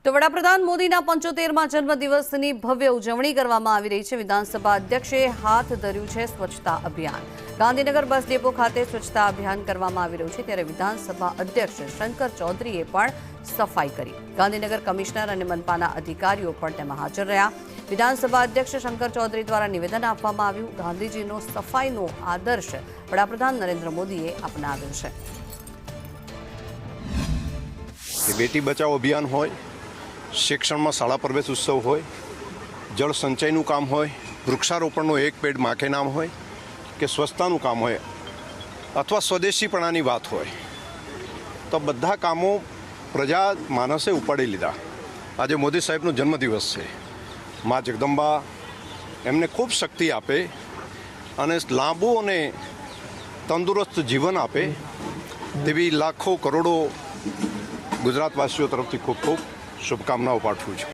તો વડાપ્રધાન મોદીના 75મા જન્મદિવસની ભવ્ય ઉજવણી કરવામાં આવી રહી છે। વિધાનસભા અધ્યક્ષે હાથ ધર્યું છે સ્વચ્છતા અભિયાન। ગાંધીનગર બસ ડેપો ખાતે સ્વચ્છતા અભિયાન કરવામાં આવી રહ્યું છે, ત્યારે વિધાનસભા અધ્યક્ષ શંકર ચૌધરીએ પણ સફાઈ કરી। ગાંધીનગર કમિશનર અને મનપાના અધિકારીઓ પણ તેમાં હાજર રહ્યા। વિધાનસભા અધ્યક્ષ શંકર ચૌધરી દ્વારા નિવેદન આપવામાં આવ્યું। ગાંધીજીનો સફાઈનો આદર્શ વડાપ્રધાન નરેન્દ્ર મોદીએ અપનાવ્યો છે। બેટી બચાવો અભિયાન હોય, શિક્ષણમાં શાળા પ્રવેશ ઉત્સવ હોય, જળ સંચયનું કામ હોય, વૃક્ષારોપણનો એક પેડ માં કે નામ હોય કે સ્વચ્છતાનું કામ હોય અથવા સ્વદેશીપણાની વાત હોય, તો બધા કામો પ્રજા માનસે ઉપાડી લીધા। આજે મોદી સાહેબનો જન્મદિવસ છે। મા જગદંબા એમને ખૂબ શક્તિ આપે અને લાંબુ અને તંદુરસ્ત જીવન આપે તેવી લાખો કરોડો ગુજરાતવાસીઓ તરફથી ખૂબ ખૂબ શુભકામનાઓ પાઠવું છું।